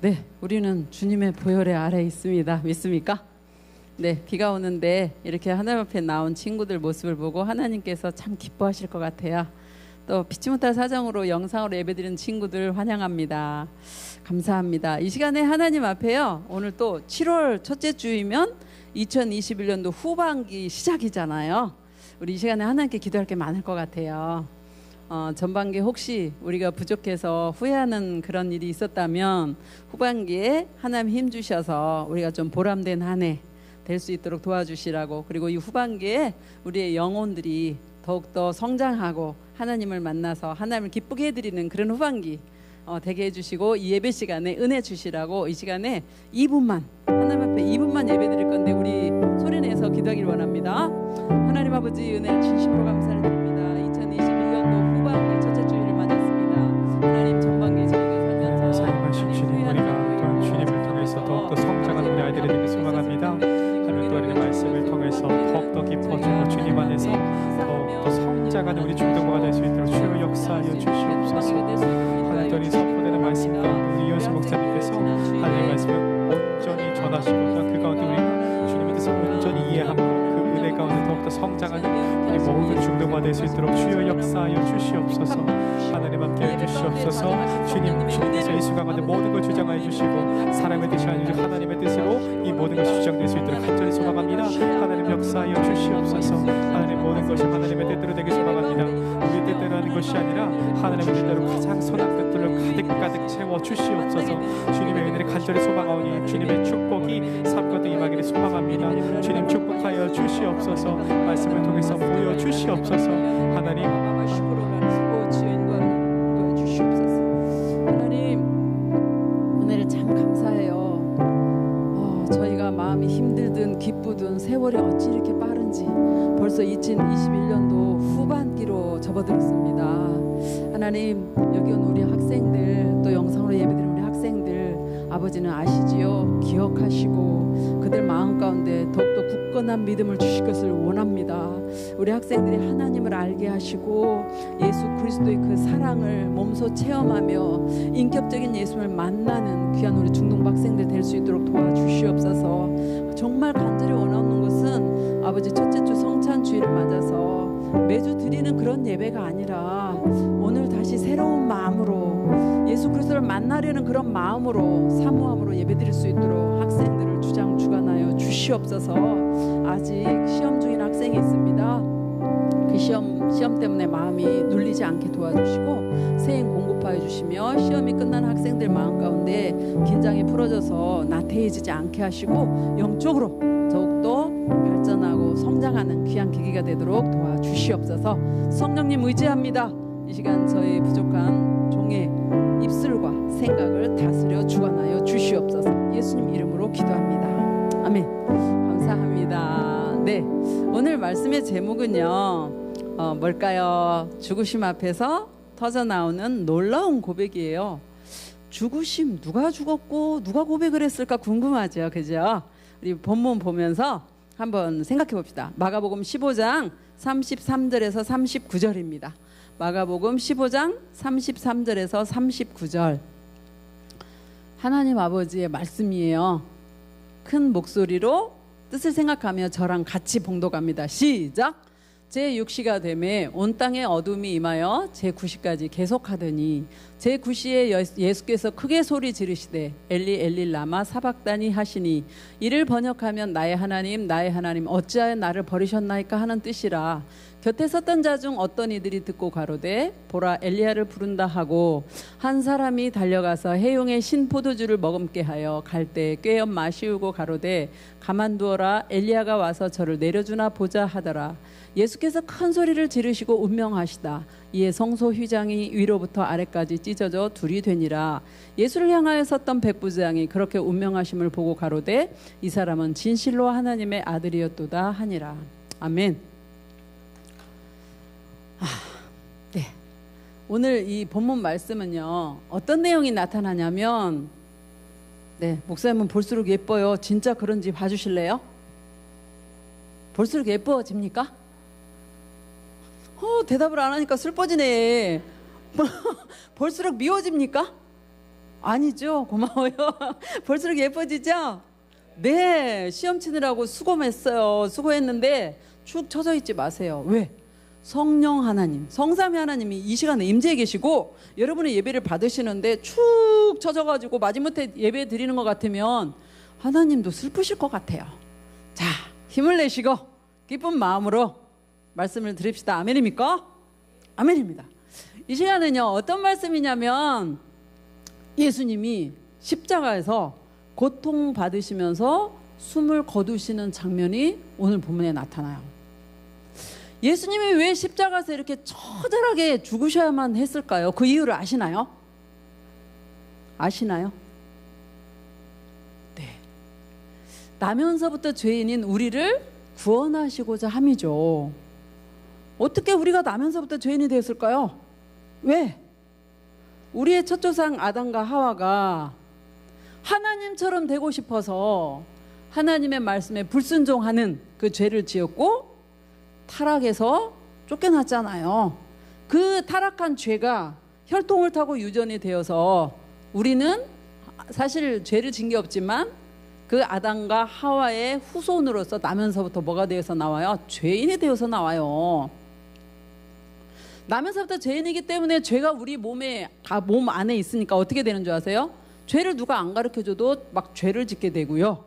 네, 우리는 주님의 보혈의 아래에 있습니다. 믿습니까? 네, 비가 오는데 이렇게 하나님 앞에 나온 친구들 모습을 보고 하나님께서 참 기뻐하실 것 같아요. 또 피치 못할 사정으로 영상으로 예배드리는 친구들 환영합니다. 감사합니다. 이 시간에 하나님 앞에요. 오늘 또 7월 첫째 주이면 2021년도 후반기 시작이잖아요. 우리 이 시간에 하나님께 기도할 게 많을 것 같아요. 전반기에 혹시 우리가 부족해서 후회하는 그런 일이 있었다면 후반기에 하나님 힘 주셔서 우리가 좀 보람된 한 해 될 수 있도록 도와주시라고, 그리고 이 후반기에 우리의 영혼들이 더욱더 성장하고 하나님을 만나서 하나님을 기쁘게 해드리는 그런 후반기 되게 해주시고, 이 예배 시간에 은혜 주시라고 이 시간에 2분만 하나님 앞에 2분만 예배 드릴 건데 우리 소리내서 기도하길 원합니다. 하나님 아버지, 은혜 진심으로 감사를 드립니다. 2021년도 후반기 첫째 주일을 맞았습니다. 하나님, 전반기 저에게 살면서 사용하신 주님, 우리가 또한 주님을 통해서 더욱더 성장하는 우리 아이들이 되길 소망합니다. 하나님, 또 우리의 말씀을 통해서 더욱더 깊어지고 주님 안에서 더욱더 성장하는 우리 중동부가 될 수 있도록 주여 역사하여 주시옵소서. 하나님, 또 우리 선포되는 말씀 가운데 우리 이현수 목사님께서 하나님의 말씀을 온전히 전하시고 그 가운데 우리가 주님의 뜻을 온전히 이해하고 은혜 가운데 더욱더 성장하는 우리 모든 중동부가 될 수 있도록 주여 역사하여 주시옵소서. 하나님 함께 해주시옵소서. 주님께서 이 순간 가운데 모든 걸 주장하여 주시고 사람의 뜻이 아니라 하나님의 뜻으로 이 모든 것이 주장될 수 있도록 간절히 소망합니다. 하나님 역사하여 주시옵소서. 하나님, 모든 것이 하나님의 뜻대로 되길 소망합니다. 우리 뜻대로 하는 것이 아니라 하나님의 뜻대로 가장 선한 뜻들로 가득 채워 주시옵소서. 주님의 은혜를 간절히 소망하오니 주님의 축복이 삶 가운데 임하기를 소망합니다. 주님 축복하여 주시옵소서. 말씀을 통해서 보여 주시옵소서. 하나님, 하나님, 은혜를 참 감사해요. 저희가 마음이 힘들든 기쁘든 세월이 어찌 이렇게 빠른지 벌써 2021년도 후반기로 접어들었습니다. 하나님, 여기 온 우리 학생들, 또 영상으로 예배드리는 우리 학생들, 아버지는 아시지요? 기억하시고 그들 마음 가운데 더욱더 굳건한 믿음을 주실 것을 원합니다. 우리 학생들이 하나님을 알게 하시고 예수 그리스도의 그 사랑을 몸소 체험하며 인격적인 예수를 만나는 귀한 우리 중동부 학생들 될 수 있도록 도와주시옵소서. 정말 간절히 원하는 것은 아버지, 첫째 주 성찬 주일을 맞아서 매주 드리는 그런 예배가 아니라 오늘 다시 새로운 마음으로 예수 그리스도를 만나려는 그런 마음으로 사모함으로 예배드릴 수 있도록 학생들을 주장하여 주시옵소서. 아직 시험 중인 학생이 있습니다. 그 시험 때문에 마음이 눌리지 않게 도와주시고 새해 공급하여 주시며, 시험이 끝난 학생들 마음 가운데 긴장이 풀어져서 나태해지지 않게 하시고 영적으로 더욱더 발전하고 성장하는 귀한 계기가 되도록 도와주시옵소서. 성령님 의지합니다. 이 시간 저희 부족한 종의 입술과 생각을 다스려 주관하여 주시옵소서. 예수님 이름으로 기도합니다. 아멘. 감사합니다. 네, 오늘 말씀의 제목은요, 뭘까요? 죽으심 앞에서 터져나오는 놀라운 고백이에요. 죽으심, 누가 죽었고 누가 고백을 했을까 궁금하죠, 그죠? 우리 본문 보면서 한번 생각해 봅시다. 마가복음 15장 33절에서 39절입니다. 마가복음 15장 33절에서 39절. 하나님 아버지의 말씀이에요. 큰 목소리로 뜻을 생각하며 저랑 같이 봉독합니다. 시작! 제6시가 되매 온 땅에 어둠이 임하여 제9시까지 계속하더니 제9시에 예수께서 크게 소리 지르시되 엘리 엘리 라마 사박다니 하시니, 이를 번역하면 나의 하나님 어찌하여 나를 버리셨나이까 하는 뜻이라. 곁에 섰던 자 중 어떤 이들이 듣고 가로되 보라, 엘리야를 부른다 하고, 한 사람이 달려가서 해용의 신포도주를 머금게 하여 갈 때 꿰어 마시우고 가로되 가만두어라, 엘리야가 와서 저를 내려주나 보자 하더라. 예수께서 큰 소리를 지르시고 운명하시다. 이에 성소 휘장이 위로부터 아래까지 찢어져 둘이 되니라. 예수를 향하여 섰던 백부장이 그렇게 운명하심을 보고 가로되 이 사람은 진실로 하나님의 아들이었도다 하니라. 아멘. 네. 오늘 이 본문 말씀은요, 어떤 내용이 나타나냐면, 네, 목사님은 볼수록 예뻐요. 진짜 그런지 봐주실래요? 볼수록 예뻐집니까? 대답을 안 하니까 슬퍼지네. 볼수록 미워집니까? 아니죠. 고마워요. 볼수록 예뻐지죠? 네, 시험 치느라고 수고했는데 축 처져 있지 마세요. 왜? 성령 하나님, 성삼위 하나님이 이 시간에 임재해 계시고 여러분의 예배를 받으시는데 축 처져가지고 마지못해 예배 드리는 것 같으면 하나님도 슬프실 것 같아요. 자, 힘을 내시고 기쁜 마음으로 말씀을 드립시다. 아멘입니까? 아멘입니다. 이 시간은요, 어떤 말씀이냐면 예수님이 십자가에서 고통받으시면서 숨을 거두시는 장면이 오늘 본문에 나타나요. 예수님이 왜 십자가에서 이렇게 처절하게 죽으셔야만 했을까요? 그 이유를 아시나요? 아시나요? 네. 나면서부터 죄인인 우리를 구원하시고자 함이죠. 어떻게 우리가 나면서부터 죄인이 되었을까요? 왜? 우리의 첫 조상 아담과 하와가 하나님처럼 되고 싶어서 하나님의 말씀에 불순종하는 그 죄를 지었고 타락해서 쫓겨났잖아요. 그 타락한 죄가 혈통을 타고 유전이 되어서 우리는 사실 죄를 진 게 없지만 그 아담과 하와의 후손으로서 나면서부터 뭐가 되어서 나와요? 죄인이 되어서 나와요. 나면서부터 죄인이기 때문에 죄가 우리 몸 안에 있으니까 어떻게 되는 줄 아세요? 죄를 누가 안 가르쳐줘도 막 죄를 짓게 되고요.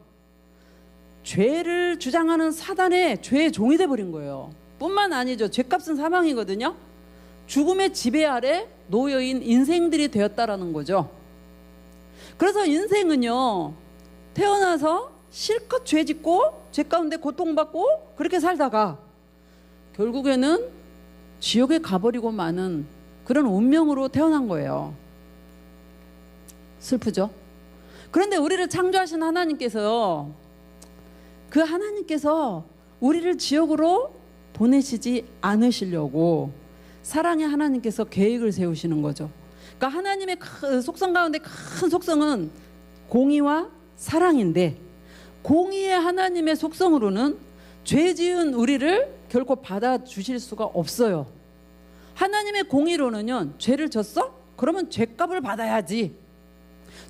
죄를 주장하는 사단의 죄의 종이 돼버린 거예요. 뿐만 아니죠. 죄값은 사망이거든요. 죽음의 지배 아래 노여인 인생들이 되었다라는 거죠. 그래서 인생은요, 태어나서 실컷 죄 짓고 죄 가운데 고통받고 그렇게 살다가 결국에는 지옥에 가버리고 마는 그런 운명으로 태어난 거예요. 슬프죠? 그런데 우리를 창조하신 하나님께서 그 하나님께서 우리를 지옥으로 보내시지 않으시려고 사랑의 하나님께서 계획을 세우시는 거죠. 그러니까 하나님의 속성 가운데 큰 속성은 공의와 사랑인데 공의의 하나님의 속성으로는 죄 지은 우리를 결코 받아주실 수가 없어요. 하나님의 공의로는요, 죄를 졌어? 그러면 죄값을 받아야지.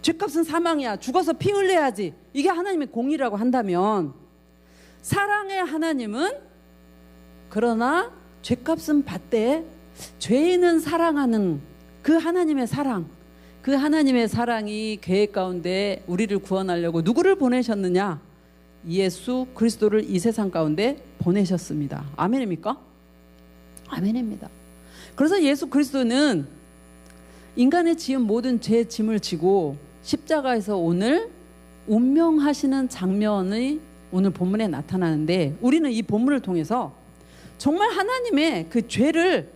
죄값은 사망이야. 죽어서 피 흘려야지. 이게 하나님의 공의라고 한다면 사랑의 하나님은 그러나 죄값은 받되 죄인은 사랑하는 그 하나님의 사랑, 그 하나님의 사랑이 계획 가운데 우리를 구원하려고 누구를 보내셨느냐? 예수 그리스도를 이 세상 가운데 보내셨습니다. 아멘입니까? 아멘입니다. 그래서 예수 그리스도는 인간의 지은 모든 죄의 짐을 지고 십자가에서 오늘 운명하시는 장면이 오늘 본문에 나타나는데 우리는 이 본문을 통해서 정말 하나님의 그 죄를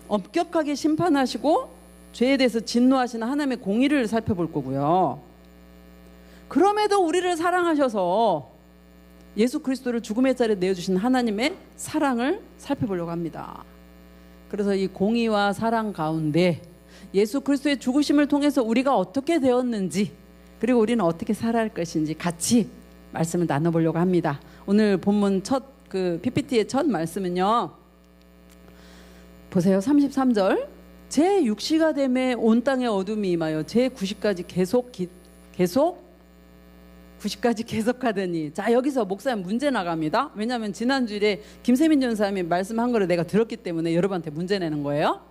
엄격하게 심판하시고 죄에 대해서 진노하시는 하나님의 공의를 살펴볼 거고요. 그럼에도 우리를 사랑하셔서 예수 그리스도를 죽음의 자리에 내어주신 하나님의 사랑을 살펴보려고 합니다. 그래서 이 공의와 사랑 가운데 예수 그리스도의 죽으심을 통해서 우리가 어떻게 되었는지 그리고 우리는 어떻게 살아야 할 것인지 같이 말씀을 나눠보려고 합니다. 오늘 본문 그 PPT의 첫 말씀은요. 보세요. 33절. 제 6시가 되매 온 땅에 어둠이 임하여 제 90까지 계속 90까지 계속하더니 자 여기서 목사님 문제 나갑니다. 왜냐하면 지난주에 김세민 전사님이 말씀한 거를 내가 들었기 때문에 여러분한테 문제 내는 거예요.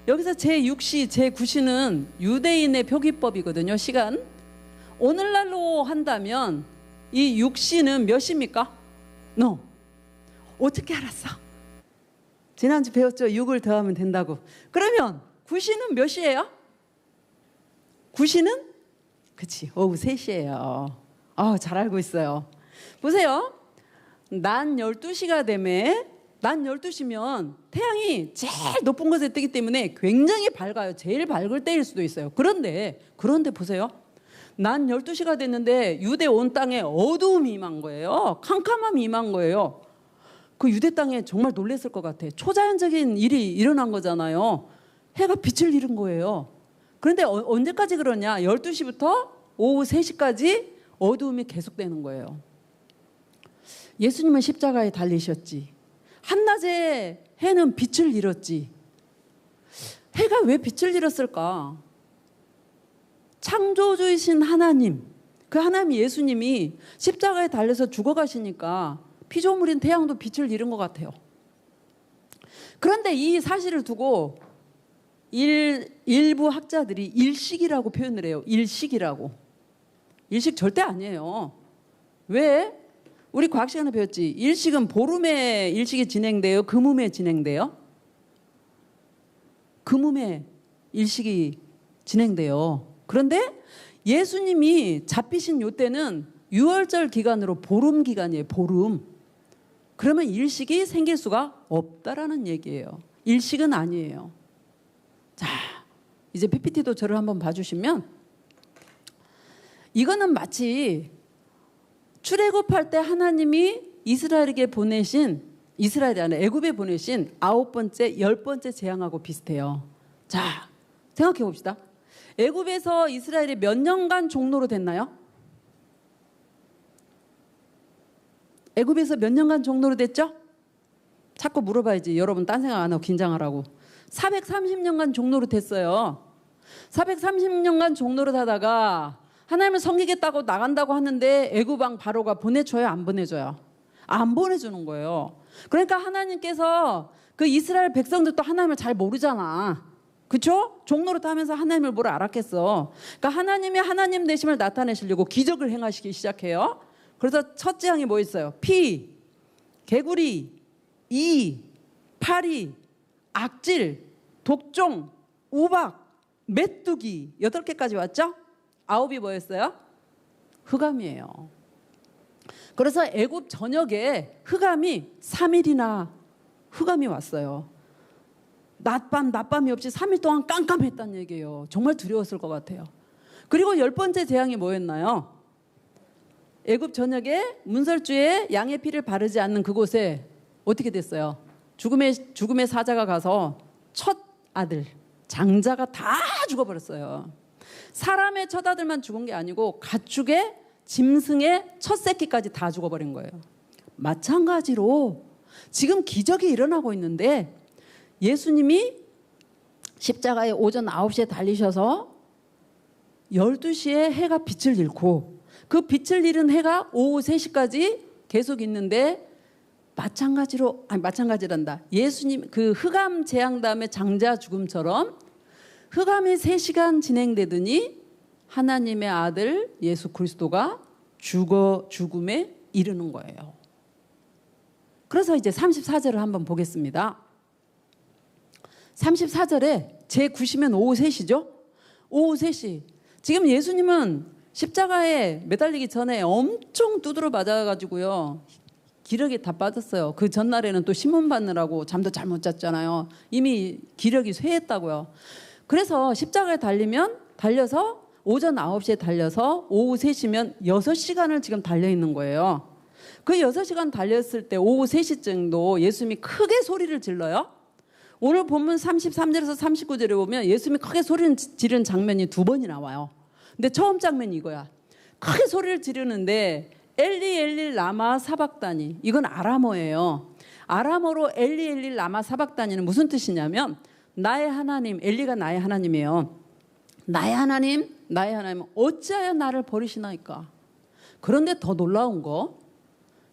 여기서 제6시, 제9시는 유대인의 표기법이거든요. 시간. 오늘날로 한다면 이 6시는 몇 시입니까? No. 어떻게 알았어? 지난주 배웠죠? 6을 더하면 된다고. 그러면 9시는 몇 시예요? 9시는? 그치, 오후 3시예요. 잘 알고 있어요. 보세요. 낮 12시가 되면 낮 12시면 태양이 제일 높은 곳에 뜨기 때문에 굉장히 밝아요. 제일 밝을 때일 수도 있어요. 그런데 보세요. 낮 12시가 됐는데 유대 온 땅에 어두움이 임한 거예요. 캄캄함이 임한 거예요. 그 유대 땅에 정말 놀랐을 것 같아. 초자연적인 일이 일어난 거잖아요. 해가 빛을 잃은 거예요. 그런데 언제까지 그러냐? 12시부터 오후 3시까지 어두움이 계속되는 거예요. 예수님은 십자가에 달리셨지. 한낮에 해는 빛을 잃었지. 해가 왜 빛을 잃었을까? 창조주이신 하나님, 그 하나님 예수님이 십자가에 달려서 죽어가시니까 피조물인 태양도 빛을 잃은 것 같아요. 그런데 이 사실을 두고 일부 학자들이 일식이라고 표현을 해요. 일식이라고. 일식 절대 아니에요. 왜? 우리 과학 시간에 배웠지. 일식은 보름에 일식이 진행돼요? 금음에 진행돼요? 금음에 일식이 진행돼요. 그런데 예수님이 잡히신 요때는 유월절 기간으로 보름 기간이에요. 보름. 그러면 일식이 생길 수가 없다라는 얘기예요. 일식은 아니에요. 자, 이제 PPT도 저를 한번 봐주시면, 이거는 마치 출애굽할 때 하나님이 이스라엘에게 보내신, 이스라엘이 아니라 애굽에 보내신 9번째, 10번째 재앙하고 비슷해요. 자, 생각해 봅시다. 애굽에서 이스라엘이 몇 년간 종로로 됐나요? 애굽에서 몇 년간 종로로 됐죠? 자꾸 물어봐야지. 여러분 딴 생각 안 하고 긴장하라고. 430년간 종로로 됐어요. 430년간 종로로 하다가 하나님을 섬기겠다고 나간다고 하는데 애굽 왕 바로가 보내줘요? 안 보내줘요? 안 보내주는 거예요. 그러니까 하나님께서 그 이스라엘 백성들도 하나님을 잘 모르잖아. 그렇죠? 종로로 타면서 하나님을 뭘 알았겠어. 그러니까 하나님이 하나님 되심을 나타내시려고 기적을 행하시기 시작해요. 그래서 첫 재앙이 뭐 있어요? 피, 개구리, 이, 파리, 악질, 독종, 우박, 메뚜기 8개까지 왔죠? 9이 뭐였어요? 흑암이에요. 그래서 애굽 전역에 흑암이 3일이나 흑암이 왔어요. 낮밤이 없이 3일 동안 깜깜했다는 얘기예요. 정말 두려웠을 것 같아요. 그리고 10번째 재앙이 뭐였나요? 애굽 전역에 문설주에 양의 피를 바르지 않는 그곳에 어떻게 됐어요? 죽음의 사자가 가서 첫 아들 장자가 다 죽어버렸어요. 사람의 첫 아들만 죽은 게 아니고 가축의 짐승의 첫 새끼까지 다 죽어버린 거예요. 마찬가지로 지금 기적이 일어나고 있는데, 예수님이 십자가에 오전 9시에 달리셔서 12시에 해가 빛을 잃고, 그 빛을 잃은 해가 오후 3시까지 계속 있는데, 마찬가지란다. 예수님 그 흑암 재앙 다음에 장자 죽음처럼 흑암이 3시간 진행되더니 하나님의 아들 예수 그리스도가 죽음에 이르는 거예요. 그래서 이제 34절을 한번 보겠습니다. 34절에 제9시면 오후 3시죠? 오후 3시. 지금 예수님은 십자가에 매달리기 전에 엄청 두드러 맞아가지고요. 기력이 다 빠졌어요. 그 전날에는 또 신문 받느라고 잠도 잘 못 잤잖아요. 이미 기력이 쇠했다고요. 그래서 십자가에 달려서 오전 9시에 달려서 오후 3시면 6시간을 지금 달려있는 거예요. 그 6시간 달렸을 때 오후 3시쯤도 예수님이 크게 소리를 질러요. 오늘 본문 33절에서 39절에 보면 예수님이 크게 소리를 지르는 장면이 2번이 나와요. 근데 처음 장면이 이거야. 크게 소리를 지르는데 엘리 엘리 라마 사박다니, 이건 아람어예요. 아람어로 엘리 엘리 라마 사박다니는 무슨 뜻이냐면, 나의 하나님, 엘리가 나의 하나님이에요. 나의 하나님 어찌하여 나를 버리시나이까. 그런데 더 놀라운 거,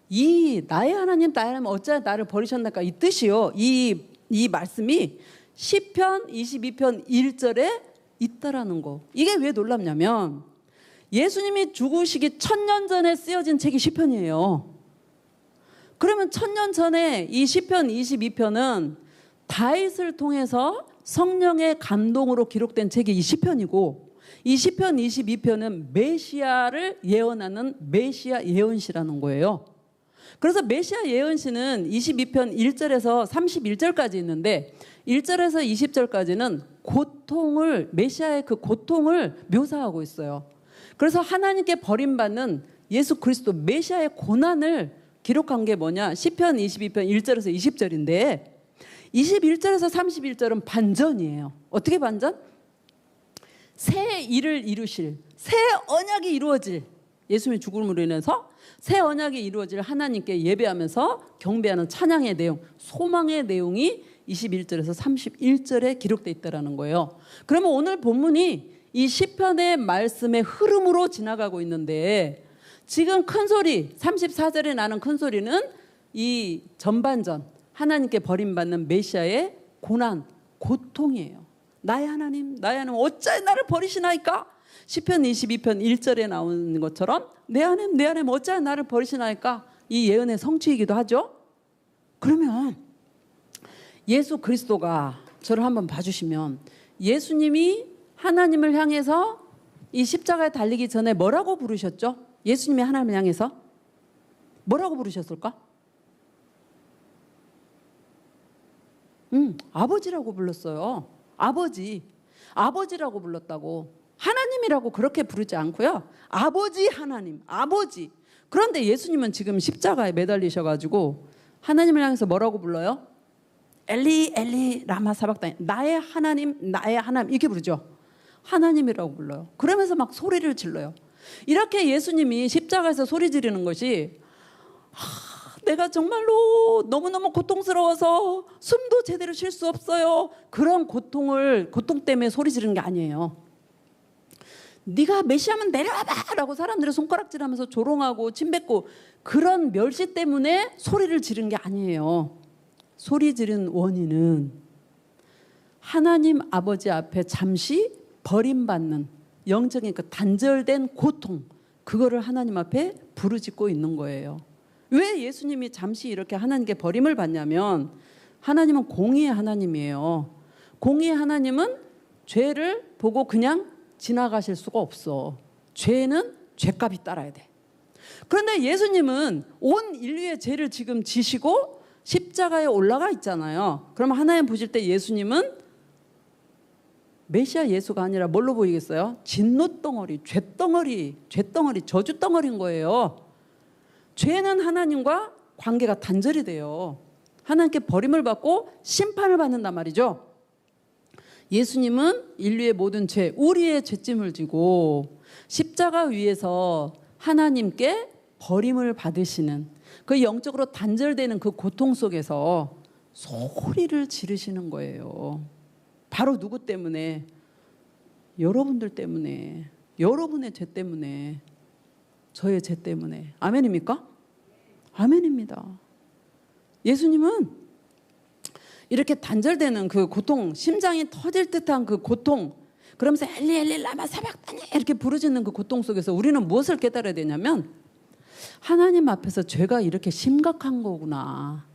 이 나의 하나님 어찌하여 나를 버리셨나이까, 이 뜻이요, 이 말씀이 시편 22편 1절에 있다라는 거. 이게 왜 놀랍냐면, 예수님이 죽으시기 1000년 전에 쓰여진 책이 시편이에요. 그러면 1000년 전에 이 시편 22편은 다윗을 통해서 성령의 감동으로 기록된 책이 이 시편이고, 이 시편 22편은 메시아를 예언하는 메시아 예언시라는 거예요. 그래서 메시아 예언시는 22편 1절에서 31절까지 있는데, 1절에서 20절까지는 메시아의 그 고통을 묘사하고 있어요. 그래서 하나님께 버림받는 예수 그리스도 메시아의 고난을 기록한 게 뭐냐? 시편 22편 1절에서 20절인데, 21절에서 31절은 반전이에요. 어떻게 반전? 새 일을 이루실, 새 언약이 이루어질, 예수님의 죽음으로 인해서 새 언약이 이루어질 하나님께 예배하면서 경배하는 찬양의 내용, 소망의 내용이 21절에서 31절에 기록되어 있다는 거예요. 그러면 오늘 본문이 이 시편의 말씀의 흐름으로 지나가고 있는데 지금 큰 소리 34절에 나는 큰 소리는 이 전반전 하나님께 버림받는 메시아의 고난, 고통이에요. 나의 하나님 어찌 나를 버리시나이까? 시편 22편 1절에 나오는 것처럼 내 하나님 어찌 나를 버리시나이까? 이 예언의 성취이기도 하죠. 그러면 예수 그리스도가 저를 한번 봐주시면 예수님이 하나님을 향해서 이 십자가에 달리기 전에 뭐라고 부르셨죠? 예수님이 하나님을 향해서 뭐라고 부르셨을까? 아버지라고 불렀어요. 아버지라고 불렀다고. 하나님이라고 그렇게 부르지 않고요. 아버지 하나님, 아버지. 그런데 예수님은 지금 십자가에 매달리셔가지고 하나님을 향해서 뭐라고 불러요? 엘리 엘리 라마 사박다니, 나의 하나님 이렇게 부르죠. 하나님이라고 불러요. 그러면서 막 소리를 질러요. 이렇게 예수님이 십자가에서 소리 지르는 것이 내가 정말로 너무너무 고통스러워서 숨도 제대로 쉴 수 없어요. 그런 고통 때문에 소리 지르는 게 아니에요. 네가 메시아면 내려와봐 라고 사람들이 손가락질하면서 조롱하고 침뱉고 그런 멸시 때문에 소리를 지른 게 아니에요. 소리 지른 원인은 하나님 아버지 앞에 잠시 버림받는 영적인 그 단절된 고통, 그거를 하나님 앞에 부르짖고 있는 거예요. 왜 예수님이 잠시 이렇게 하나님께 버림을 받냐면 하나님은 공의의 하나님이에요. 공의의 하나님은 죄를 보고 그냥 지나가실 수가 없어. 죄는 죄값이 따라야 돼. 그런데 예수님은 온 인류의 죄를 지금 지시고 십자가에 올라가 있잖아요. 그럼 하나님 보실 때 예수님은 메시아 예수가 아니라 뭘로 보이겠어요? 진노덩어리, 죄덩어리, 저주덩어리인 거예요. 죄는 하나님과 관계가 단절이 돼요. 하나님께 버림을 받고 심판을 받는단 말이죠. 예수님은 인류의 모든 죄, 우리의 죄짐을 지고 십자가 위에서 하나님께 버림을 받으시는 그 영적으로 단절되는 그 고통 속에서 소리를 지르시는 거예요. 바로 누구 때문에? 여러분들 때문에, 여러분의 죄 때문에, 저의 죄 때문에. 아멘입니까? 아멘입니다. 예수님은 이렇게 단절되는 그 고통, 심장이 터질 듯한 그 고통, 그러면서 엘리 엘리 라마 사박다니 이렇게 부르짖는 그 고통 속에서 우리는 무엇을 깨달아야 되냐면 하나님 앞에서 죄가 이렇게 심각한 거구나.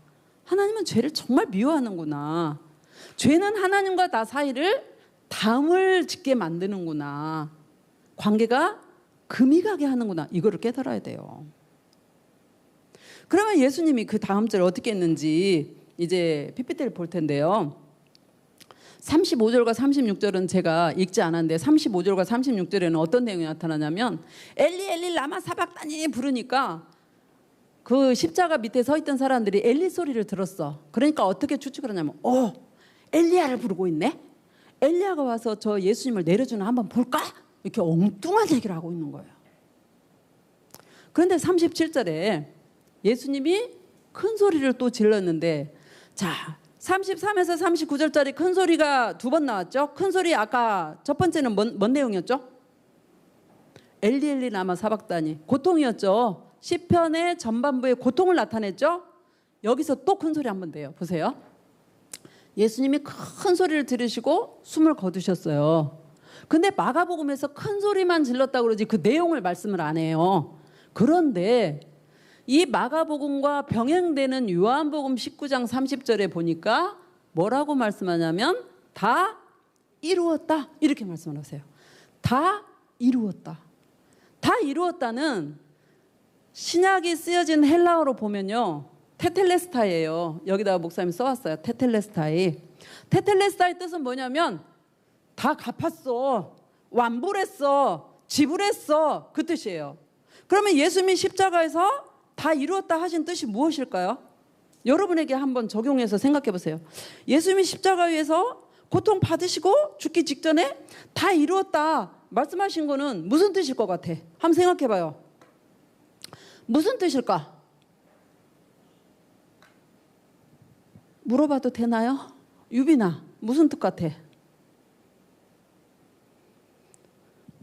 하나님은 죄를 정말 미워하는구나. 죄는 하나님과 나 사이를 담을 짓게 만드는구나. 관계가 금이 가게 하는구나. 이거를 깨달아야 돼요. 그러면 예수님이 그 다음 절 어떻게 했는지 이제 PPT를 볼 텐데요. 35절과 36절은 제가 읽지 않았는데 35절과 36절에는 어떤 내용이 나타나냐면 엘리 엘리 라마 사박다니 부르니까 그 십자가 밑에 서 있던 사람들이 엘리 소리를 들었어. 그러니까 어떻게 추측을 하냐면 엘리야를 부르고 있네. 엘리야가 와서 저 예수님을 내려주나 한번 볼까? 이렇게 엉뚱한 얘기를 하고 있는 거예요. 그런데 37절에 예수님이 큰 소리를 또 질렀는데 자 33에서 39절짜리 큰 소리가 두 번 나왔죠. 큰 소리 아까 첫 번째는 뭔 내용이었죠? 엘리 엘리 라마 사박다니, 고통이었죠. 시편의 전반부에 고통을 나타냈죠. 여기서 또 큰 소리 한번 돼요. 보세요. 예수님이 큰 소리를 들으시고 숨을 거두셨어요. 근데 마가복음에서 큰 소리만 질렀다고 그러지 그 내용을 말씀을 안 해요. 그런데 이 마가복음과 병행되는 요한복음 19장 30절에 보니까 뭐라고 말씀하냐면 다 이루었다 이렇게 말씀을 하세요. 다 이루었다. 다 이루었다는 신약이 쓰여진 헬라어로 보면요. 테텔레스타이예요. 여기다가 목사님이 써왔어요. 테텔레스타이. 테텔레스타이 뜻은 뭐냐면 다 갚았어. 완불했어. 지불했어. 그 뜻이에요. 그러면 예수님이 십자가에서 다 이루었다 하신 뜻이 무엇일까요? 여러분에게 한번 적용해서 생각해 보세요. 예수님이 십자가 위에서 고통 받으시고 죽기 직전에 다 이루었다 말씀하신 거는 무슨 뜻일 것 같아? 한번 생각해 봐요. 무슨 뜻일까? 물어봐도 되나요? 유빈아, 무슨 뜻 같아?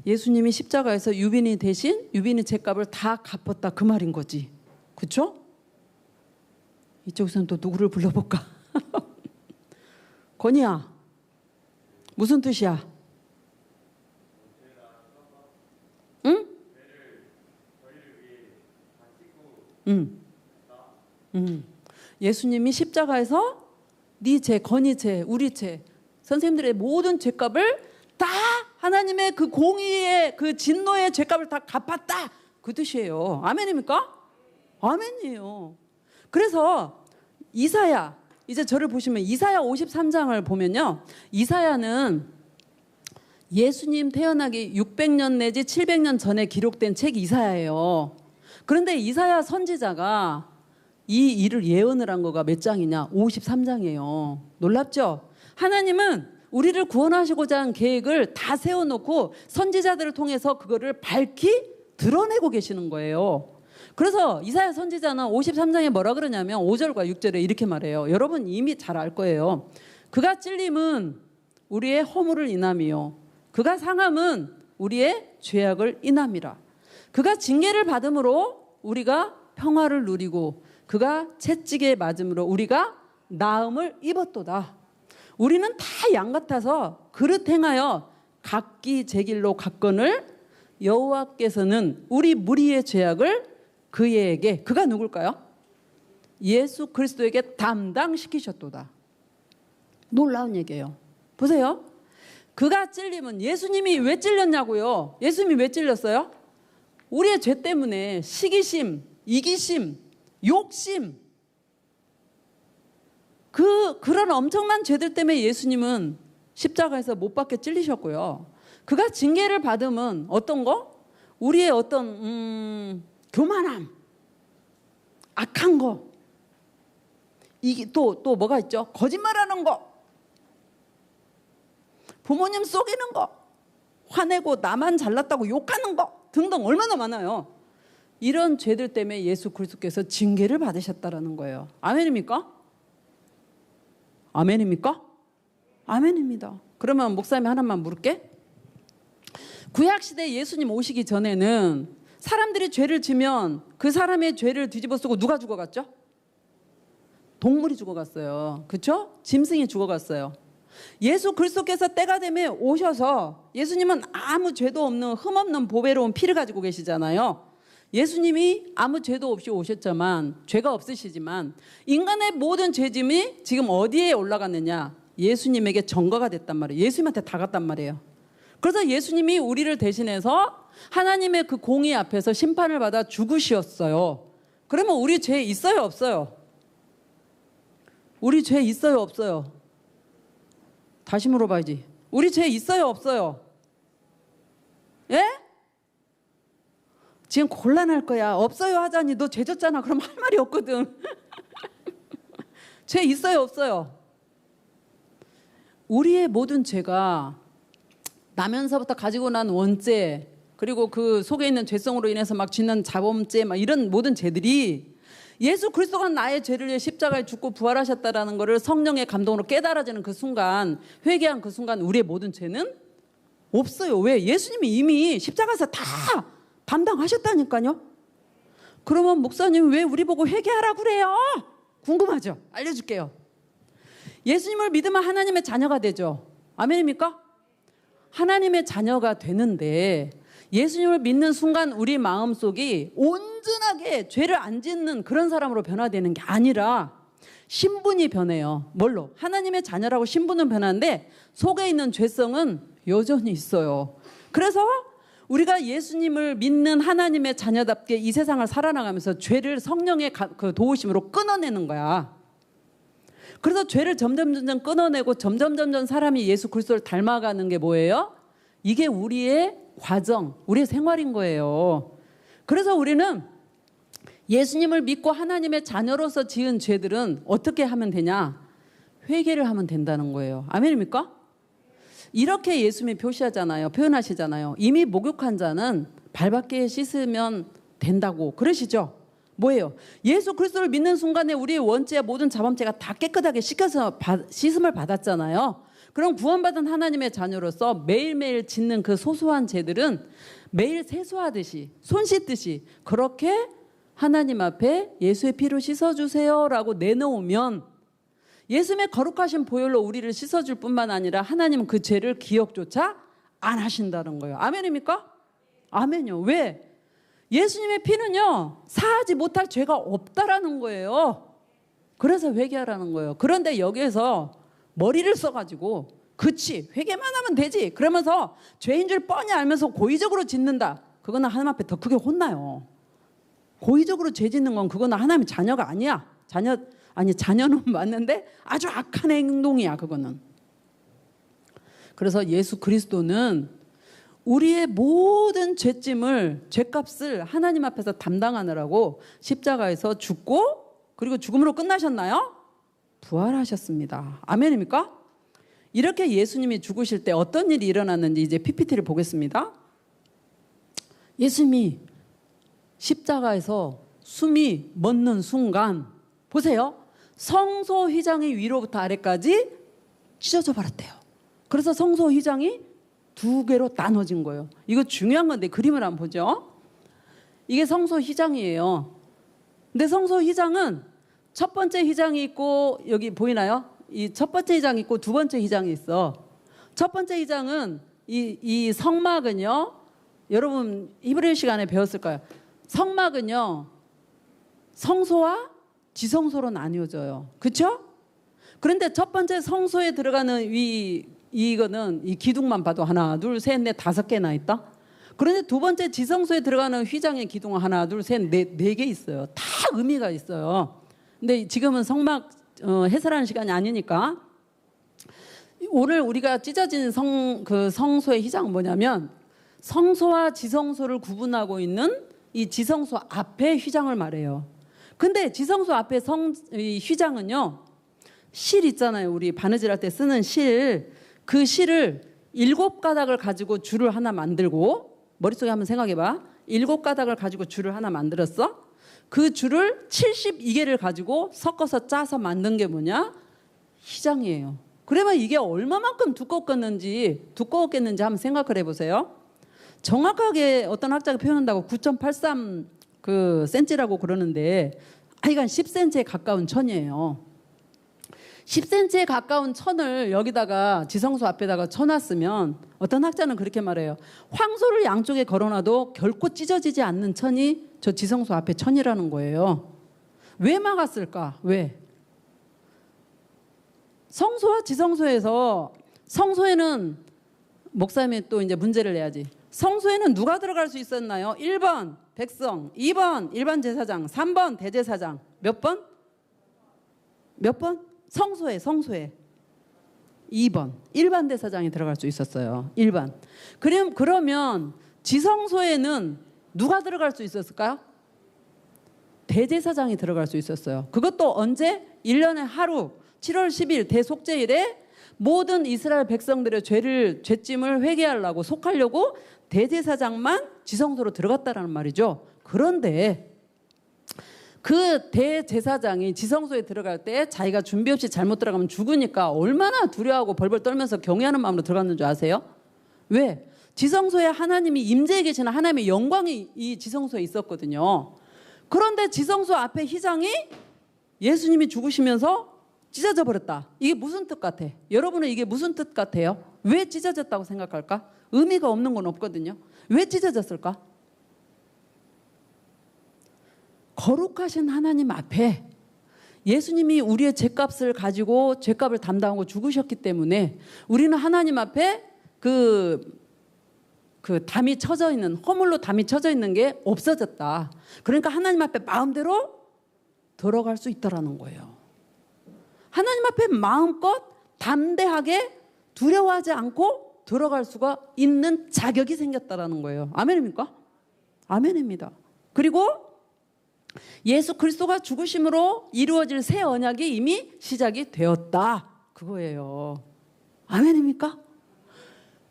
예수님이 십자가에서 유빈이 대신 유빈이 죄값을 다 갚았다 그 말인 거지. 그렇죠? 이쪽에서는 또 누구를 불러볼까? 건이야, 무슨 뜻이야? 응? 예수님이 십자가에서 네 죄, 건이 죄, 우리 죄, 선생님들의 모든 죄값을 다 하나님의 그 공의의 그 진노의 죄값을 다 갚았다 그 뜻이에요. 아멘입니까? 아멘이에요. 그래서 이사야, 이제 저를 보시면 이사야 53장을 보면요, 이사야는 예수님 태어나기 600년 내지 700년 전에 기록된 책 이사야예요. 그런데 이사야 선지자가 이 일을 예언을 한 거가 몇 장이냐? 53장이에요. 놀랍죠? 하나님은 우리를 구원하시고자 한 계획을 다 세워놓고 선지자들을 통해서 그거를 밝히 드러내고 계시는 거예요. 그래서 이사야 선지자는 53장에 뭐라 그러냐면 5절과 6절에 이렇게 말해요. 여러분 이미 잘 알 거예요. 그가 찔림은 우리의 허물을 인함이요, 그가 상함은 우리의 죄악을 인함이라. 그가 징계를 받음으로 우리가 평화를 누리고 그가 채찍에 맞음으로 우리가 나음을 입었도다. 우리는 다 양 같아서 그릇 행하여 각기 제 길로 갔거늘 여호와께서는 우리 무리의 죄악을 그에게, 그가 누굴까요? 예수 그리스도에게 담당시키셨도다. 놀라운 얘기예요. 보세요. 그가 찔림은, 예수님이 왜 찔렸냐고요? 예수님이 왜 찔렸어요? 우리의 죄 때문에 시기심, 이기심, 욕심, 그런 엄청난 죄들 때문에 예수님은 십자가에서 못 박혀 찔리셨고요. 그가 징계를 받으면 어떤 거? 우리의 어떤 교만함, 악한 거, 이게 또 뭐가 있죠? 거짓말하는 거, 부모님 속이는 거, 화내고 나만 잘났다고 욕하는 거 등등 얼마나 많아요. 이런 죄들 때문에 예수 그리스도께서 징계를 받으셨다라는 거예요. 아멘입니까? 아멘입니까? 아멘입니다. 그러면 목사님 하나만 물을게. 구약시대 예수님 오시기 전에는 사람들이 죄를 지면 그 사람의 죄를 뒤집어 쓰고 누가 죽어갔죠? 동물이 죽어갔어요. 그렇죠? 짐승이 죽어갔어요. 예수 그리스도께서 때가 되면 오셔서, 예수님은 아무 죄도 없는 흠없는 보배로운 피를 가지고 계시잖아요. 예수님이 아무 죄도 없이 오셨지만, 죄가 없으시지만 인간의 모든 죄짐이 지금 어디에 올라갔느냐? 예수님에게 전가가 됐단 말이에요. 예수님한테 다 갔단 말이에요. 그래서 예수님이 우리를 대신해서 하나님의 그 공의 앞에서 심판을 받아 죽으셨어요. 그러면 우리 죄 있어요, 없어요? 우리 죄 있어요, 없어요? 다시 물어봐야지. 우리 죄 있어요, 없어요? 예? 지금 곤란할 거야. 없어요 하자니 너 죄 졌잖아. 그럼 할 말이 없거든. 죄 있어요, 없어요? 우리의 모든 죄가 나면서부터 가지고 난 원죄, 그리고 그 속에 있는 죄성으로 인해서 막 짓는 자범죄, 막 이런 모든 죄들이 예수 그리스도가 나의 죄를 위해 십자가에 죽고 부활하셨다라는 것을 성령의 감동으로 깨달아지는 그 순간, 회개한 그 순간 우리의 모든 죄는 없어요. 왜? 예수님이 이미 십자가에서 다 담당하셨다니까요. 그러면 목사님 왜 우리 보고 회개하라고 그래요? 궁금하죠? 알려줄게요. 예수님을 믿으면 하나님의 자녀가 되죠. 아멘입니까? 하나님의 자녀가 되는데 예수님을 믿는 순간 우리 마음속이 온전하게 죄를 안 짓는 그런 사람으로 변화되는 게 아니라 신분이 변해요. 뭘로? 하나님의 자녀라고 신분은 변하는데 속에 있는 죄성은 여전히 있어요. 그래서 우리가 예수님을 믿는 하나님의 자녀답게 이 세상을 살아나가면서 죄를 성령의 그 도우심으로 끊어내는 거야. 그래서 죄를 점점 끊어내고 점점 사람이 예수 그리스도를 닮아가는 게 뭐예요? 이게 우리의 과정, 우리의 생활인 거예요. 그래서 우리는 예수님을 믿고 하나님의 자녀로서 지은 죄들은 어떻게 하면 되냐? 회개를 하면 된다는 거예요. 아멘입니까? 이렇게 예수님이 표현하시잖아요. 이미 목욕한 자는 발밖에 씻으면 된다고 그러시죠? 뭐예요? 예수 그리스도를 믿는 순간에 우리의 원죄와 모든 자범죄가 다 깨끗하게 씻겨서 씻음을 받았잖아요. 그럼 구원받은 하나님의 자녀로서 매일매일 짓는 그 소소한 죄들은 매일 세수하듯이 손 씻듯이 그렇게 하나님 앞에 예수의 피로 씻어주세요 라고 내놓으면 예수님의 거룩하신 보혈로 우리를 씻어줄 뿐만 아니라 하나님은 그 죄를 기억조차 안 하신다는 거예요. 아멘입니까? 아멘요. 왜? 예수님의 피는요 사하지 못할 죄가 없다라는 거예요. 그래서 회개하라는 거예요. 그런데 여기에서 머리를 써가지고 그치 회개만 하면 되지 그러면서 죄인 줄 뻔히 알면서 고의적으로 짓는다. 그거는 하나님 앞에 더 크게 혼나요. 고의적으로 죄 짓는 건 그거는 하나님의 자녀가 아니야. 자녀는 맞는데 아주 악한 행동이야 그거는. 그래서 예수 그리스도는 우리의 모든 죄짐을 죄값을 하나님 앞에서 담당하느라고 십자가에서 죽고 그리고 죽음으로 끝나셨나요? 부활하셨습니다. 아멘입니까? 이렇게 예수님이 죽으실 때 어떤 일이 일어났는지 이제 PPT를 보겠습니다. 예수님이 십자가에서 숨이 멎는 순간 보세요. 성소 휘장이 위로부터 아래까지 찢어져 버렸대요. 그래서 성소 휘장이 두 개로 나눠진 거예요. 이거 중요한 건데 그림을 한번 보죠. 이게 성소 휘장이에요. 근데 성소 휘장은 첫 번째 휘장이 있고 여기 보이나요? 이 첫 번째 휘장이 있고 두 번째 휘장이 있어. 첫 번째 휘장은 이 성막은요. 여러분 히브리 시간에 배웠을 거예요. 성막은요. 성소와 지성소로 나뉘어져요. 그렇죠? 그런데 첫 번째 성소에 들어가는 이거는 이 기둥만 봐도 하나, 둘, 셋, 넷, 5개나 있다. 그런데 두 번째 지성소에 들어가는 휘장의 기둥은 하나, 둘, 셋, 넷, 4개 있어요. 다 의미가 있어요. 근데 지금은 성막 해설하는 시간이 아니니까 오늘 우리가 찢어진 성소의 휘장은 뭐냐면 성소와 지성소를 구분하고 있는 이 지성소 앞에 휘장을 말해요. 근데 지성소 앞에 이 휘장은요. 실 있잖아요. 우리 바느질 할 때 쓰는 실. 그 실을 7가닥을 가지고 줄을 하나 만들고 머릿속에 한번 생각해봐. 7가닥을 가지고 줄을 하나 만들었어. 그 줄을 72개를 가지고 섞어서 짜서 만든 게 뭐냐? 휘장이에요. 그러면 이게 얼마만큼 두꺼웠겠는지 한번 생각을 해보세요. 정확하게 어떤 학자가 표현한다고 9.83 그 센치라고 그러는데 하여간 10cm에 가까운 천이에요. 10cm에 가까운 천을 여기다가 지성소 앞에다가 쳐놨으면 어떤 학자는 그렇게 말해요. 황소를 양쪽에 걸어놔도 결코 찢어지지 않는 천이 저 지성소 앞에 천이라는 거예요. 왜 막았을까? 왜? 성소와 지성소에서 성소에는 목사님이 또 이제 문제를 내야지. 성소에는 누가 들어갈 수 있었나요? 1번 백성, 2번 일반 제사장, 3번 대제사장. 몇 번? 몇 번? 성소에 2번 일반 대사장이 들어갈 수 있었어요. 일반. 그러면 지성소에는 누가 들어갈 수 있었을까요? 대제사장이 들어갈 수 있었어요. 그것도 언제? 1년에 하루 7월 10일 대속죄일에 모든 이스라엘 백성들의 죄짐을 회개하려고 속하려고 대제사장만 지성소로 들어갔다라는 말이죠. 그런데 그 대제사장이 지성소에 들어갈 때 자기가 준비 없이 잘못 들어가면 죽으니까 얼마나 두려워하고 벌벌 떨면서 경외하는 마음으로 들어갔는 줄 아세요? 왜? 지성소에 하나님이 임재해 계시는 하나님의 영광이 이 지성소에 있었거든요. 그런데 지성소 앞에 휘장이 예수님이 죽으시면서 찢어져 버렸다. 이게 무슨 뜻 같아? 여러분은 이게 무슨 뜻 같아요? 왜 찢어졌다고 생각할까? 의미가 없는 건 없거든요. 왜 찢어졌을까? 거룩하신 하나님 앞에 예수님이 우리의 죄값을 가지고 죄값을 담당하고 죽으셨기 때문에 우리는 하나님 앞에 그 담이 쳐져 있는, 허물로 담이 쳐져 있는 게 없어졌다. 그러니까 하나님 앞에 마음대로 들어갈 수 있다라는 거예요. 하나님 앞에 마음껏 담대하게 두려워하지 않고 들어갈 수가 있는 자격이 생겼다라는 거예요. 아멘입니까? 아멘입니다. 그리고 예수 그리스도가 죽으심으로 이루어질 새 언약이 이미 시작이 되었다. 그거예요. 아멘입니까?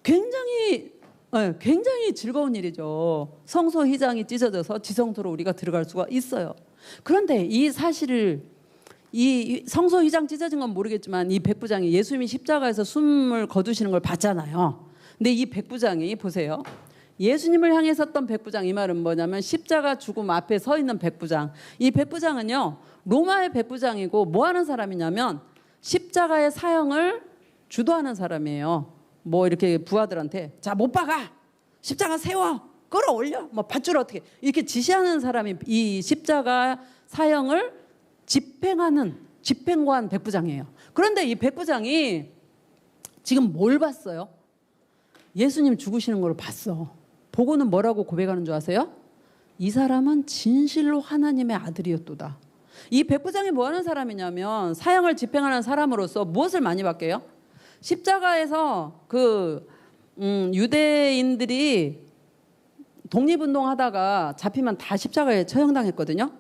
굉장히 즐거운 일이죠. 성소 휘장이 찢어져서 지성소로 우리가 들어갈 수가 있어요. 그런데 이 사실을 이 성소 휘장 찢어진 건 모르겠지만 이 백부장이 예수님이 십자가에서 숨을 거두시는 걸 봤잖아요. 근데 이 백부장이 보세요. 예수님을 향해 섰던 백부장, 이 말은 뭐냐면 십자가 죽음 앞에 서 있는 백부장. 이 백부장은요, 로마의 백부장이고 뭐 하는 사람이냐면 십자가의 사형을 주도하는 사람이에요. 뭐 이렇게 부하들한테 자, 못 박아, 십자가 세워, 끌어올려, 뭐 밧줄 어떻게, 이렇게 지시하는 사람이 이 십자가 사형을 집행하는 집행관 백부장이에요. 그런데 이 백부장이 지금 뭘 봤어요? 예수님 죽으시는 걸 봤어. 보고는 뭐라고 고백하는 줄 아세요? 이 사람은 진실로 하나님의 아들이었도다. 이 백부장이 뭐 하는 사람이냐면 사형을 집행하는 사람으로서 무엇을 많이 받게요? 십자가에서 유대인들이 독립운동하다가 잡히면 다 십자가에 처형당했거든요.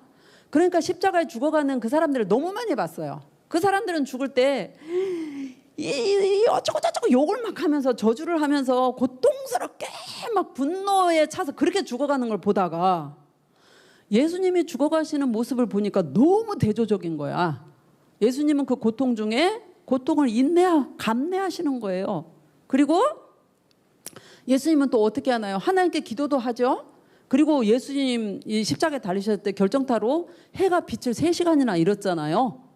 그러니까 십자가에 죽어가는 그 사람들을 너무 많이 봤어요. 그 사람들은 죽을 때 어쩌고저쩌고 욕을 막 하면서 저주를 하면서 고통스럽게 막 분노에 차서 그렇게 죽어가는 걸 보다가 예수님이 죽어가시는 모습을 보니까 너무 대조적인 거야. 예수님은 그 고통 중에 고통을 감내하시는 거예요. 그리고 예수님은 또 어떻게 하나요? 하나님께 기도도 하죠. 그리고 예수님 이 십자가에 달리셨을 때 결정타로 해가 빛을 3시간이나 잃었잖아요.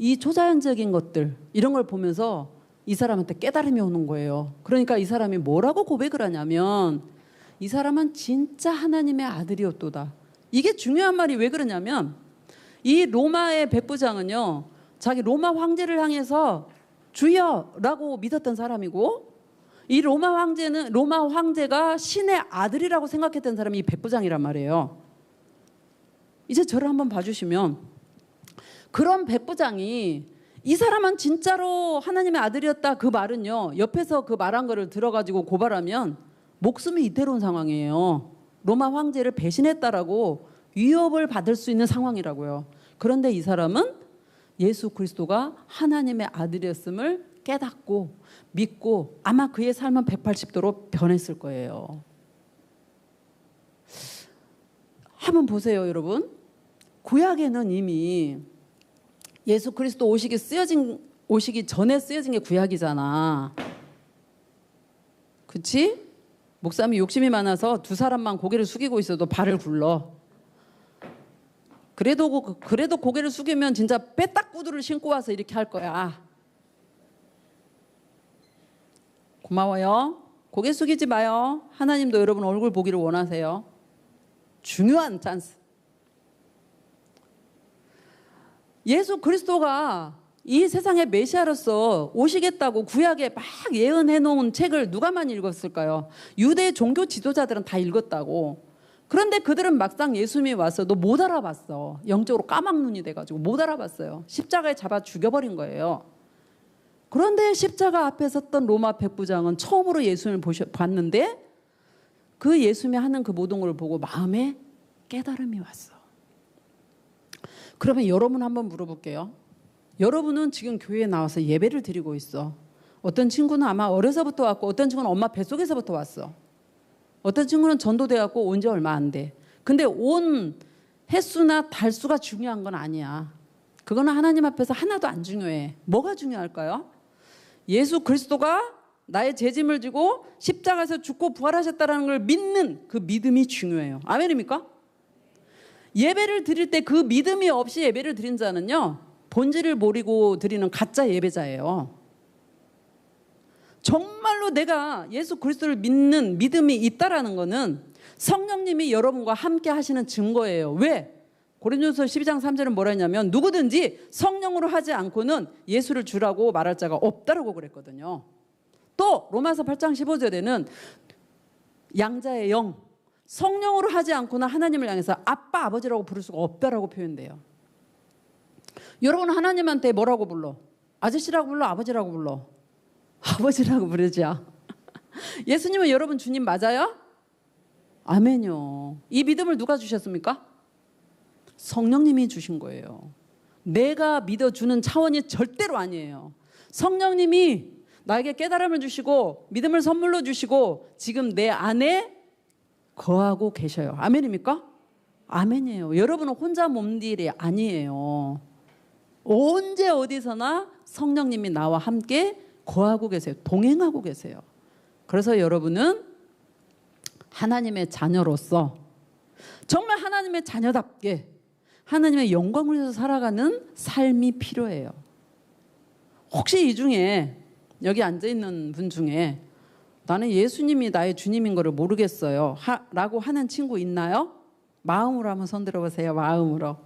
이 초자연적인 것들, 이런 걸 보면서 이 사람한테 깨달음이 오는 거예요. 그러니까 이 사람이 뭐라고 고백을 하냐면 이 사람은 진짜 하나님의 아들이었도다. 이게 중요한 말이 왜 그러냐면 이 로마의 백부장은요, 자기 로마 황제를 향해서 주여라고 믿었던 사람이고, 이 로마 황제가 신의 아들이라고 생각했던 사람이 이 백부장이란 말이에요. 이제 저를 한번 봐주시면, 그런 백부장이 이 사람은 진짜로 하나님의 아들이었다, 그 말은요, 옆에서 그 말한 거를 들어가지고 고발하면 목숨이 이태로운 상황이에요. 로마 황제를 배신했다라고 위협을 받을 수 있는 상황이라고요. 그런데 이 사람은 예수 그리스도가 하나님의 아들이었음을 깨닫고 믿고 아마 그의 삶은 180도로 변했을 거예요. 한번 보세요, 여러분. 구약에는 이미 예수 그리스도 오시기 전에 쓰여진 게 구약이잖아. 그치? 목사님이 욕심이 많아서 두 사람만 고개를 숙이고 있어도 발을 굴러. 그래도 고개를 숙이면 진짜 빼딱 구두를 신고 와서 이렇게 할 거야. 고마워요. 고개 숙이지 마요. 하나님도 여러분 얼굴 보기를 원하세요. 중요한 찬스. 예수 그리스도가 이 세상의 메시아로서 오시겠다고 구약에 막 예언해 놓은 책을 누가 많이 읽었을까요? 유대 종교 지도자들은 다 읽었다고. 그런데 그들은 막상 예수님이 와서도 못 알아봤어. 영적으로 까막눈이 돼가지고 못 알아봤어요. 십자가에 잡아 죽여버린 거예요. 그런데 십자가 앞에 섰던 로마 백부장은 처음으로 예수님을 봤는데 그 예수님이 하는 그 모든 걸 보고 마음에 깨달음이 왔어. 그러면 여러분 한번 물어볼게요. 여러분은 지금 교회에 나와서 예배를 드리고 있어. 어떤 친구는 아마 어려서부터 왔고 어떤 친구는 엄마 뱃속에서부터 왔어. 어떤 친구는 전도돼 갖고 온 지 얼마 안 돼. 근데 온 횟수나 달수가 중요한 건 아니야. 그거는 하나님 앞에서 하나도 안 중요해. 뭐가 중요할까요? 예수 그리스도가 나의 죄짐을 지고 십자가에서 죽고 부활하셨다는 걸 믿는 그 믿음이 중요해요. 아멘입니까? 예배를 드릴 때 그 믿음이 없이 예배를 드린 자는요, 본질을 모르고 드리는 가짜 예배자예요. 정말로 내가 예수 그리스도를 믿는 믿음이 있다라는 거는 성령님이 여러분과 함께 하시는 증거예요. 왜? 고린도서 12장 3절은 뭐라 했냐면 누구든지 성령으로 하지 않고는 예수를 주라고 말할 자가 없다라고 그랬거든요. 또 로마서 8장 15절에는 양자의 영, 성령으로 하지 않고는 하나님을 향해서 아빠, 아버지라고 부를 수가 없다라고 표현돼요. 여러분 하나님한테 뭐라고 불러? 아저씨라고 불러? 아버지라고 불러? 아버지라고 부르죠. 예수님은 여러분 주님 맞아요? 아멘요. 이 믿음을 누가 주셨습니까? 성령님이 주신 거예요. 내가 믿어주는 차원이 절대로 아니에요. 성령님이 나에게 깨달음을 주시고 믿음을 선물로 주시고 지금 내 안에 거하고 계셔요. 아멘입니까? 아멘이에요. 여러분은 혼자 몸 일이 아니에요. 언제 어디서나 성령님이 나와 함께 거하고 계세요. 동행하고 계세요. 그래서 여러분은 하나님의 자녀로서 정말 하나님의 자녀답게 하나님의 영광을 위해서 살아가는 삶이 필요해요. 혹시 이 중에 여기 앉아있는 분 중에 나는 예수님이 나의 주님인 거를 모르겠어요 라고 하는 친구 있나요? 마음으로 한번 손 들어보세요. 마음으로.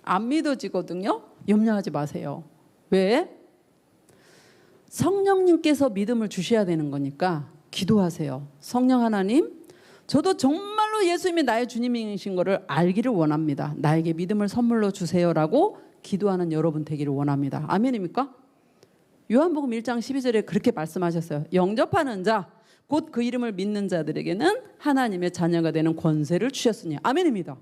안 믿어지거든요. 염려하지 마세요. 왜? 성령님께서 믿음을 주셔야 되는 거니까 기도하세요. 성령 하나님, 저도 정말로 예수님이 나의 주님이신 거를 알기를 원합니다. 나에게 믿음을 선물로 주세요라고 기도하는 여러분 되기를 원합니다. 아멘입니까? 요한복음 1장 12절에 그렇게 말씀하셨어요. 영접하는 자, 곧 그 이름을 믿는 자들에게는 하나님의 자녀가 되는 권세를 주셨으니. 아멘입니다.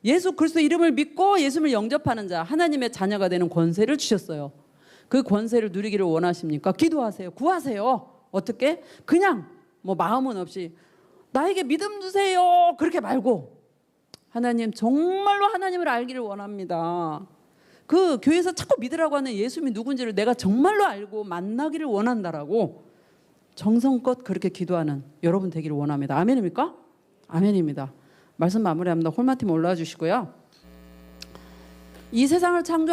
예수 그리스도 이름을 믿고 예수님을 영접하는 자, 하나님의 자녀가 되는 권세를 주셨어요. 그 권세를 누리기를 원하십니까? 기도하세요. 구하세요. 어떻게? 그냥 뭐 마음은 없이 나에게 믿음 주세요. 그렇게 말고 하나님 정말로 하나님을 알기를 원합니다. 그 교회에서 자꾸 믿으라고 하는 예수님이 누군지를 내가 정말로 알고 만나기를 원한다라고 정성껏 그렇게 기도하는 여러분 되기를 원합니다. 아멘입니까? 아멘입니다. 말씀 마무리합니다. 홀마팀 올라와 주시고요. 이 세상을 창조